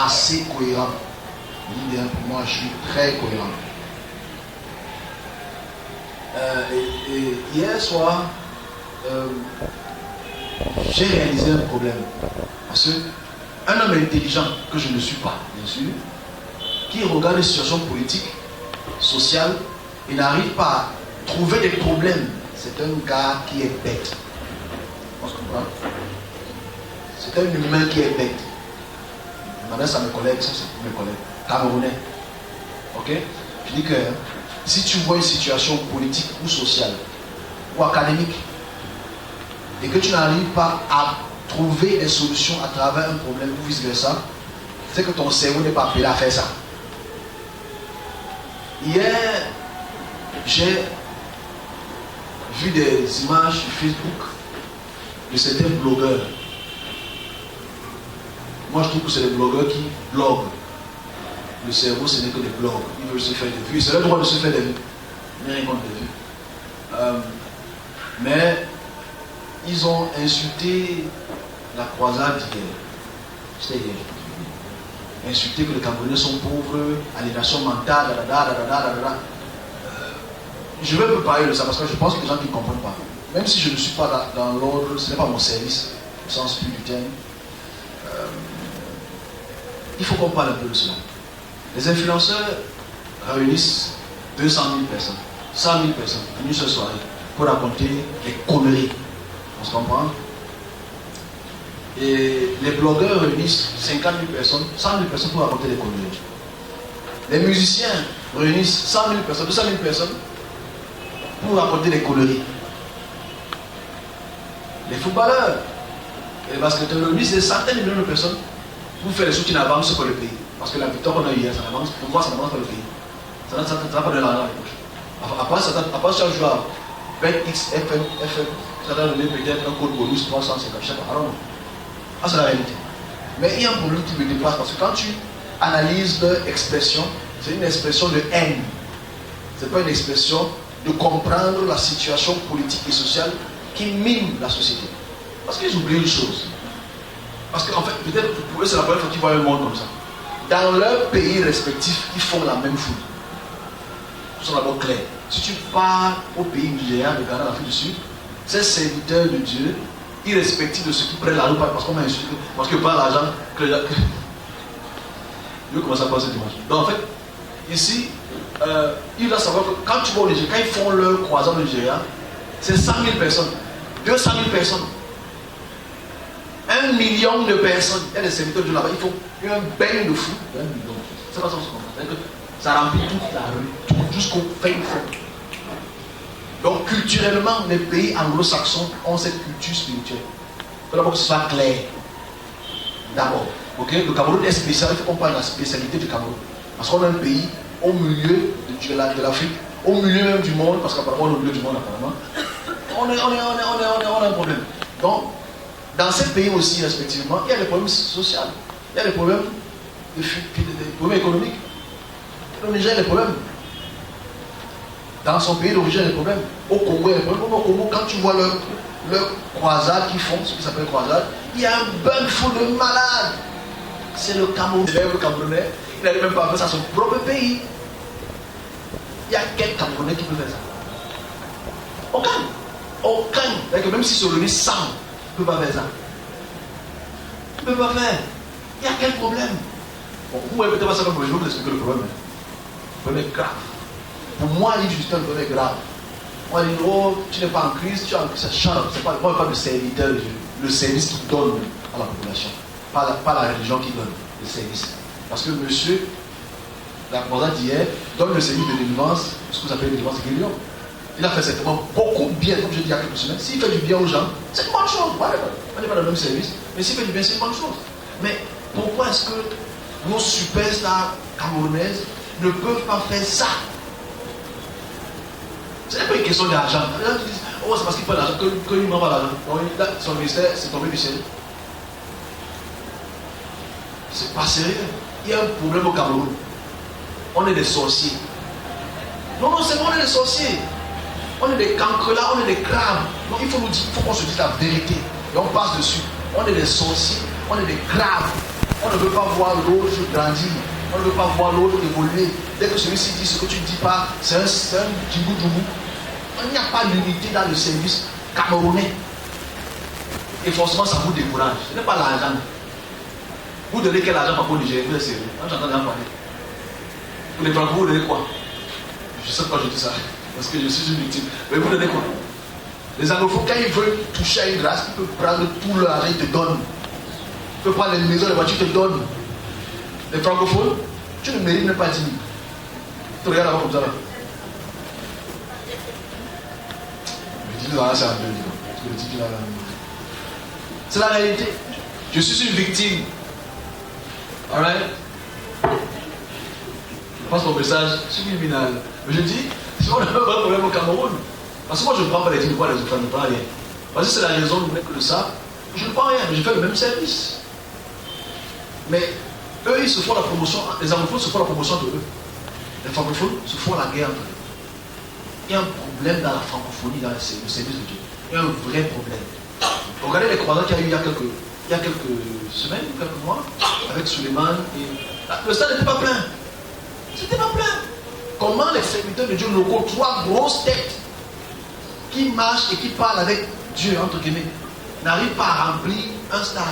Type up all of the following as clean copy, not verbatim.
assez cohérent. Pour moi, je suis très cohérent. Et hier soir, j'ai réalisé un problème. Parce qu'un homme intelligent, que je ne suis pas, bien sûr, qui regarde les situations politiques, sociales, et n'arrive pas à trouver des problèmes, c'est un gars qui est bête. On se comprend? C'est un humain qui est bête. Je m'adresse à mes collègues, ça c'est pour mes collègues camerounais. Ok? Je dis que si tu vois une situation politique ou sociale ou académique et que tu n'arrives pas à trouver des solutions à travers un problème ou vice versa, c'est que ton cerveau n'est pas appelé à faire ça. Hier, j'ai vu des images sur Facebook de certains blogueurs. Moi je trouve que c'est des blogueurs qui bloguent. Le cerveau, ce n'est que des blogs. Ils veulent se faire des vues. C'est le droit de se faire des vues. Il n'y a rien contre des vues. Mais ils ont insulté la croisade d'hier. C'était hier. Insulté que les Camerounais sont pauvres, aliénation mentale, je vais me parler de ça parce que je pense que les gens qui ne comprennent pas. Même si je ne suis pas dans l'ordre, ce n'est pas mon service, au sens plus du terme. Il faut qu'on parle un peu de cela. Les influenceurs réunissent 200 000 personnes, 100 000 personnes en une seule soirée pour raconter des conneries. On se comprend? Et les blogueurs réunissent 50 000 personnes, 100 000 personnes pour raconter des conneries. Les musiciens réunissent 100 000 personnes, 200 000 personnes pour raconter des conneries. Les footballeurs et les basketteurs réunissent des centaines de millions de personnes pour faire des choses qui n'avancent pas le pays. Parce que la victoire qu'on a eu hier, ça avance. Pour moi, ça n'avance pas le pays. Ça n'a pas de l'argent à la poche. À part chaque joueur, BetX, FM, ça va donner peut-être un code bonus 350, je sais pas. Alors non. Ah, c'est la réalité. Mais il y a un problème qui me dépasse parce que quand tu analyses leur expression, c'est une expression de haine. Ce n'est pas une expression de comprendre la situation politique et sociale qui mine la société. Parce qu'ils oublient une chose. Parce qu'en fait, peut-être pour eux, c'est la première fois qu'ils voient un monde comme ça. Dans leurs pays respectifs, ils font la même chose. Ils sont d'abord clairs. Si tu pars au pays Nigeria, de Ghana, l'Afrique du Sud, ces serviteurs de Dieu, irrespectifs de ceux qui prennent la route parce qu'on m'a insulté, parce que par l'argent, je vais commencer à passer dimanche. Donc en fait, ici, il doit savoir que quand tu vas au Nigeria, quand ils font leur croisade au Nigeria, c'est 100 000 personnes, 200 000 personnes. 1 million de personnes, il y a des serviteurs de là-bas, il faut un bain de fou, 1 million. C'est pas ça qu'on se comprend. Ça remplit toute la rue, jusqu'au fin fond. Donc culturellement, les pays anglo-saxons ont cette culture spirituelle. Il faut d'abord que ce soit clair. D'abord, okay? Le Cameroun est spécial, il faut qu'on parle de la spécialité du Cameroun. Parce qu'on est un pays au milieu de l'Afrique, au milieu même du monde, parce qu'apparemment on est au milieu du monde apparemment. On a un problème. Donc, dans ces pays aussi, respectivement, il y a des problèmes sociaux, il y a des problèmes, économiques. Le Niger, il y a des problèmes. Dans son pays d'origine, il y a des problèmes. Au Congo, il y a des problèmes. Au Congo, quand tu vois leur croisade qu'ils font, ce qui s'appelle croisade, il y a un bain fou de malades. C'est le Cameroun. Le Camerounais, il n'arrive même pas à faire ça à son propre pays. Il y a quel Camerounais qui peut faire ça? Aucun. Aucun. Même si sur le 100, il ne peut pas faire ça. Il ne peut pas faire. Il y a quel problème? Bon, vous ne pouvez peut-être pas savoir, mais je vais vous expliquer le problème. Le problème est grave. Pour moi, il dit le problème est grave. On dit, oh, tu n'es pas en crise, tu es en crise. C'est pas le serviteur de Dieu. Le service qui donne à la population. Pas la religion qui donne le service. Parce que monsieur, la croisade d'hier, donne le service de délivrance, ce que vous appelez délivrance et guérison. Il a fait certainement beaucoup de bien, comme je dis il y a quelques semaines. S'il fait du bien aux gens, c'est une bonne chose. On n'est pas dans le même service, mais s'il fait du bien, c'est une bonne chose. Mais pourquoi est-ce que nos superstars camerounaises ne peuvent pas faire ça? Ce n'est pas une question d'argent. Oh, c'est parce qu'il prend l'argent qu'il n'en pas l'argent. Son ministère, c'est tombé du ciel. C'est pas sérieux. Il y a un problème au Cameroun. On est des sorciers. Non, c'est bon, on est des sorciers. On est des cancrelats, on est des crabes. Donc il faut qu'on se dise la vérité. Et on passe dessus. On est des sorciers, on est des crabes. On ne veut pas voir l'autre grandir. On ne veut pas voir l'autre évoluer. Dès que celui-ci dit ce que tu ne dis pas, c'est un djibou-djoubou. Il n'y a pas d'unité dans le service camerounais. Et forcément, ça vous décourage. Ce n'est pas l'argent. Vous donnez quel argent pour Niger? Vous êtes sérieux? J'entends bien parler. Pour les Franco, vous donnez quoi? Je sais pas, je dis ça. Parce que je suis une victime. Mais vous donnez quoi? Les anglophones, quand ils veulent toucher à une race, ils peuvent prendre tout leur argent, ils te donnent. Ils peuvent prendre les maisons, les voitures, ils te donnent. Les francophones, tu ne mérites même pas 10 000. Tu regardes là-bas comme ça là. Je dis là, c'est un peu. C'est la réalité. Je suis une victime. Alright? Je passe mon message subliminal. Mais je dis, si on n'a pas de problème au Cameroun, parce que moi je ne prends pas les dîmes, les autres, je ne prends rien. Parce que c'est la raison du mec que de ça, je ne prends rien, mais je fais le même service. Mais eux, ils se font la promotion, les anglophones se font la promotion de eux. Les francophones se font la guerre entre eux. Il y a un problème dans la francophonie, dans le service de Dieu. Il y a un vrai problème. Regardez les croisades qu'il y a eu il y a quelques semaines, quelques mois, avec Suleiman et... Le stade n'était pas plein. C'était pas plein. Comment les serviteurs de Dieu locaux, 3 grosses têtes qui marchent et qui parlent avec Dieu, entre guillemets, n'arrivent pas à remplir un stade?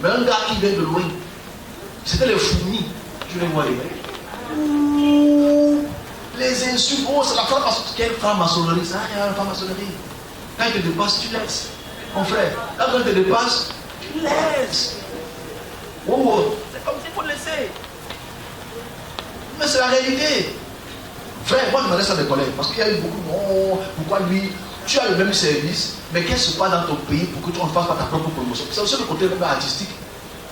Mais un gars qui vient de loin, c'était les fourmis, je les vois les mecs. Les insultes, oh c'est la franc-maçonnerie. Quelle franc-maçonnerie? Ça n'a rien à la franc-maçonnerie. Quand il te dépasse, tu laisses. Mon frère, quand il te dépasse, tu laisses. Oh, c'est comme s'il faut laisser. Mais c'est la réalité. Frère, moi je m'adresse à mes collègues parce qu'il y a eu beaucoup de oh, pourquoi lui, tu as le même service, mais qu'est-ce qui se passe dans ton pays pour que tu ne fasses pas ta propre promotion? C'est aussi le côté même artistique.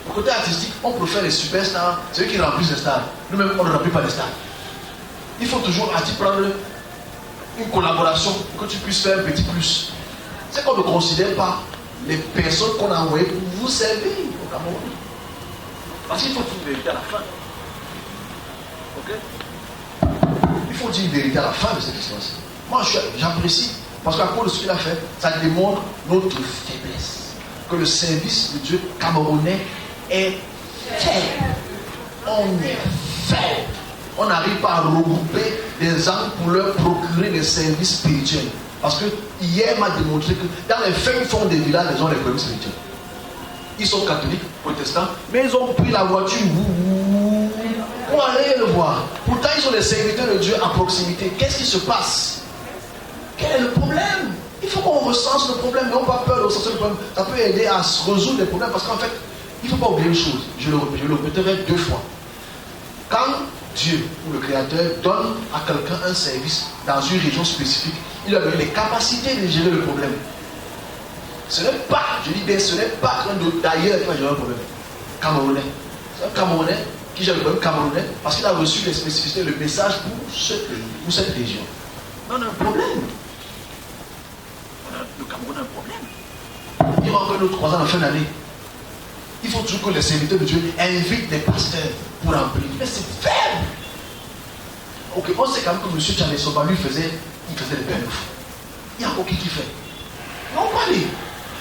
Le côté artistique, on préfère les superstars, c'est eux qui remplissent les stades. Nous-mêmes, on ne remplit pas les stades. Il faut toujours prendre une collaboration pour que tu puisses faire un petit plus. C'est qu'on ne considère pas les personnes qu'on a envoyées pour vous servir au Cameroun. Parce qu'il faut une vérité à la fin. Ok? Il faut dire une vérité à la fin de cette histoire. Moi, j'apprécie. Parce qu'à cause de ce qu'il a fait, ça démontre notre faiblesse. Que le service de Dieu camerounais est faible. On est faible. On n'arrive pas à regrouper des gens pour leur procurer des services spirituels. Parce que hier m'a démontré que dans les fins fonds des villages, ils ont les problèmes spirituels. Ils sont catholiques, protestants, mais ils ont pris la voiture pour aller le voir. Pourtant, ils sont des serviteurs de Dieu à proximité. Qu'est-ce qui se passe? Quel est le problème? Il faut qu'on recense le problème. N'ayons pas peur de recenser le problème. Ça peut aider à se résoudre les problèmes. Parce qu'en fait, il ne faut pas oublier une chose. Je le répéterai 2 fois. Quand Dieu ou le Créateur donne à quelqu'un un service dans une région spécifique, il lui a donné les capacités de gérer le problème. Ce n'est pas, je dis bien, ce n'est pas un d'ailleurs qui va gérer le problème. Camerounais. C'est un Camerounais qui gère le problème camerounais parce qu'il a reçu les spécificités, le message pour ce pays, pour cette région. On a un problème. Le Cameroun a un problème. Il y aura encore nos 3 ans en fin d'année. Il faut toujours que les serviteurs de Dieu invitent des pasteurs pour remplir. Mais c'est faible. Ok, on sait quand même que M. Tchané Soba, lui, il faisait les pères. Il y a encore qui fait. Non, pas lui.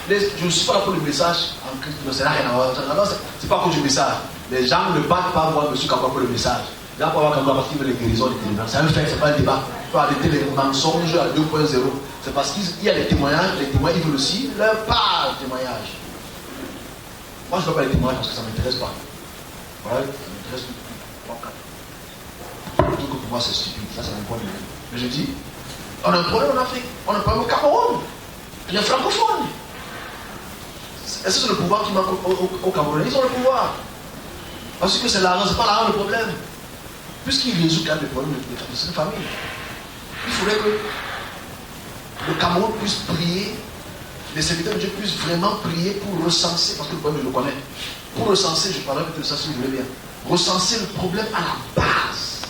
Je ne suis pas là pour le message en Christ. Ça n'a rien à voir. C'est pas pour le message. Les gens ne battent pas voir M. Kamba pour le message. Les gens ne battent pas Kamba parce qu'ils veulent les guérisons des témoignages. C'est un fait, ce n'est pas un débat. Il faut arrêter les mensonges à 2.0. C'est parce qu'il y a les témoignages. Les témoins, ils veulent aussi leur part de témoignage. Moi, je ne veux pas les témoignages parce que ça ne m'intéresse pas. Voilà, ça m'intéresse pas. Donc pour moi, c'est stupide. Ça, c'est mon point de vue. Mais je dis, on a un problème en Afrique. On a un problème au Cameroun. Les francophones. Est-ce que c'est le pouvoir qui manque au Cameroun? Ils ont le pouvoir. Parce que c'est l'argent, c'est pas l'argent le problème. Puisqu'il résout quand même les problèmes de famille. Il faudrait que le Cameroun puisse prier, les serviteurs de Dieu puissent vraiment prier pour recenser, parce que le problème je le connais. Pour recenser, je parlerai peut-être de ça si vous voulez bien. Recenser le problème à la base.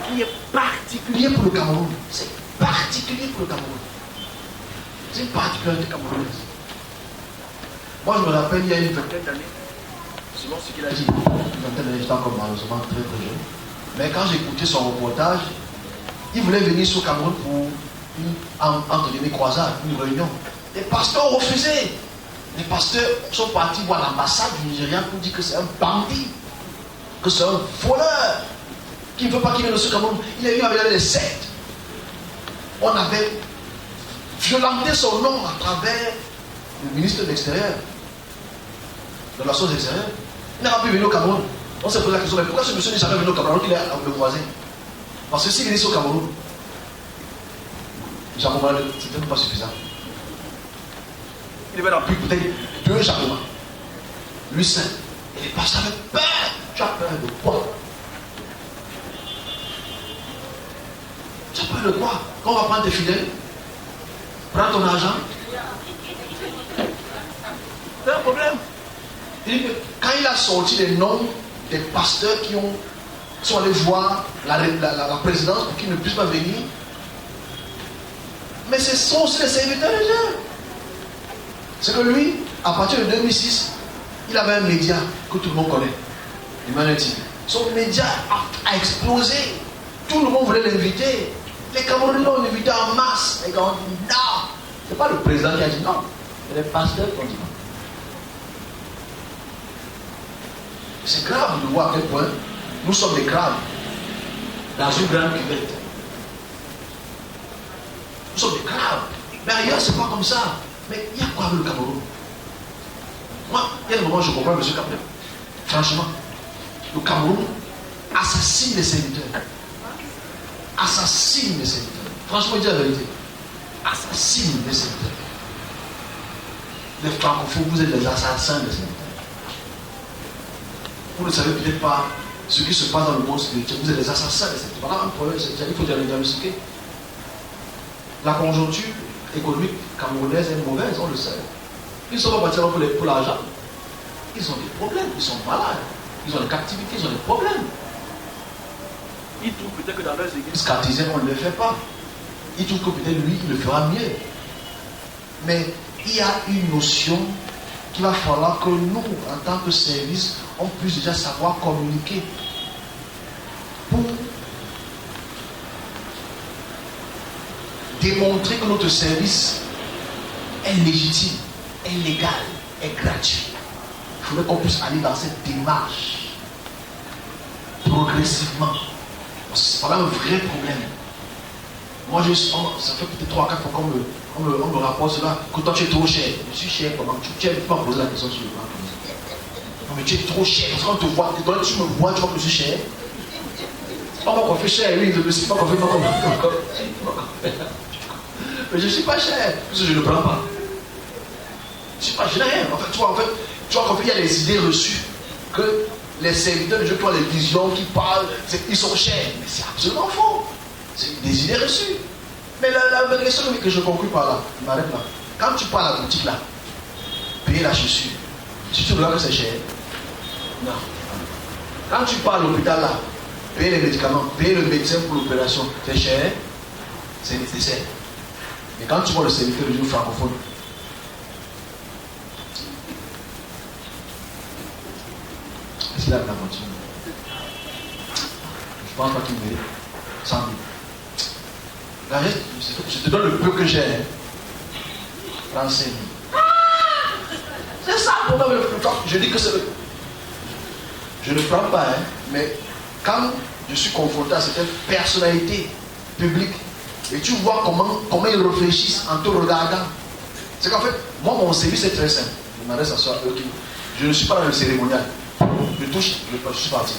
Qui est particulier pour le Cameroun. C'est particulier pour le Cameroun. C'est une particularité camerounaise. Moi je me rappelle il y a une vingtaine d'années. Selon ce qu'il a dit, j'étais encore malheureusement très jeune. Mais quand j'écoutais son reportage, il voulait venir sur Cameroun pour une, entre guillemets, croisade, une réunion. Les pasteurs refusaient. Les pasteurs sont partis voir l'ambassade du Nigeria pour dire que c'est un bandit, que c'est un voleur, qui ne veut pas qu'il vienne au Cameroun. Il est venu avec les sectes. On avait violenté son nom à travers le ministre de l'Extérieur, de la chose extérieure. Il n'a pas pu venir au Cameroun. On s'est posé la question, mais pourquoi ce monsieur n'est jamais venu au Cameroun qu'il est le voisin? Parce que s'il est ici au Cameroun, Jacoma, c'était même pas suffisant. Il devait dans plus peut-être 2 Jacoma. Lui seul. Et les pasteurs avaient peur. Tu as peur de quoi? Tu as peur de quoi? Quand on va prendre tes fidèles, prends ton argent. C'est un problème. Quand il a sorti les noms des pasteurs qui sont allés voir la présidence pour qu'ils ne puissent pas venir, mais ce sont aussi les serviteurs de Dieu. C'est que lui, à partir de 2006, il avait un média que tout le monde connaît, Emmanuel TV. Son média a explosé. Tout le monde voulait l'inviter. Les Camerounais l'ont invité en masse. Les gars ont dit non. Ce n'est pas le président qui a dit non. C'est les pasteurs qui ont dit non. C'est grave de voir à quel point nous sommes des crânes dans une grande cuvette. Nous sommes des crabes. Mais ailleurs, c'est pas comme ça. Mais il y a quoi avec le Cameroun? Moi, il y a des moments où je comprends M. Cameroun. Franchement, le Cameroun assassine les serviteurs. Assassine les serviteurs. Franchement, il dit la vérité. Assassine les serviteurs. Les francophones, vous êtes les assassins des serviteurs. Vous ne savez peut-être pas ce qui se passe dans le monde spirituel. Vous êtes des assassins des serviteurs. Voilà un problème, il faut diagnostiquer. La conjoncture économique camerounaise est mauvaise, on le sait. Ils ne sont pas partis pour l'argent. Ils ont des problèmes, ils sont malades. Ils ont des captivités, ils ont des problèmes. Ils trouvent peut-être que dans leurs églises cartésiennes, on ne le fait pas. Ils trouvent que peut-être lui, il le fera mieux. Mais il y a une notion qu'il va falloir que nous, en tant que service, on puisse déjà savoir communiquer. Pour démontrer que notre service est légitime, est légal, est gratuit. Il faudrait qu'on puisse aller dans cette démarche progressivement. C'est pas là un vrai problème. Moi, ça fait peut-être 3 ou 4 fois qu'on me rapporte cela, que toi tu es trop cher. Je suis cher, comment tu ne peux pas poser la question sur le banc. Non, mais tu es trop cher. Parce qu'on te voit, tu me vois, tu vois que je suis cher. On va fait cher, oui, je ne sais pas qu'on fait pas comme mais je ne suis pas cher, parce que je ne le prends pas. Je ne suis pas, je n'ai rien. En fait, tu vois qu'en fait, il y a les idées reçues que les serviteurs de Dieu qui ont les visions, qui parlent, ils sont chers. Mais c'est absolument faux. C'est des idées reçues. Mais la question que je conclue par là, je m'arrête là. Quand tu pars à la boutique là, payer la chaussure, tu te vois que c'est cher? Non. Quand tu pars à l'hôpital là, payer les médicaments, payer le médecin pour l'opération, c'est cher? C'est nécessaire. Et quand tu vois le serviteur de Dieu francophone, est-ce qu'il a la voiture? Je ne pense pas qu'il mérite 100 000. Je te donne le peu que j'ai. 35 000. C'est ça le problème le plus fort. Je dis que c'est le. Je ne prends pas, hein, mais quand je suis confronté à certaines personnalités publiques, et tu vois comment ils réfléchissent en te regardant. C'est qu'en fait, moi, mon service est très simple. Je m'adresse à soi. Je ne suis pas dans le cérémonial. Je touche, je suis parti.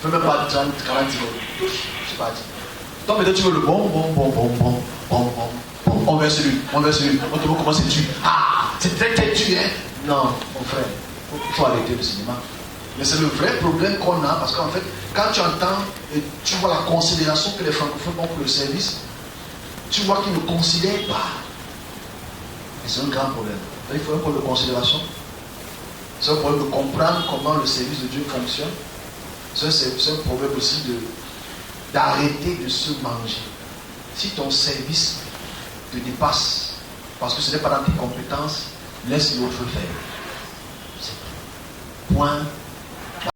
Je ne fais même pas 30, 40 secondes. Je touche, je suis parti. Toi, maintenant, tu veux le bon. On verse lui. On te demande comment c'est tu. Ah, c'est très têtu, hein. Non, mon frère, il faut arrêter le cinéma. Mais c'est le vrai problème qu'on a, parce qu'en fait, quand tu entends et tu vois la considération que les francophones ont pour le service, tu vois qu'ils ne considèrent pas. Et c'est un grand problème. Il faut un problème de considération. C'est un problème de comprendre comment le service de Dieu fonctionne. C'est un problème aussi d'arrêter de se manger. Si ton service te dépasse, parce que ce n'est pas dans tes compétences, laisse l'autre faire. C'est tout. Point.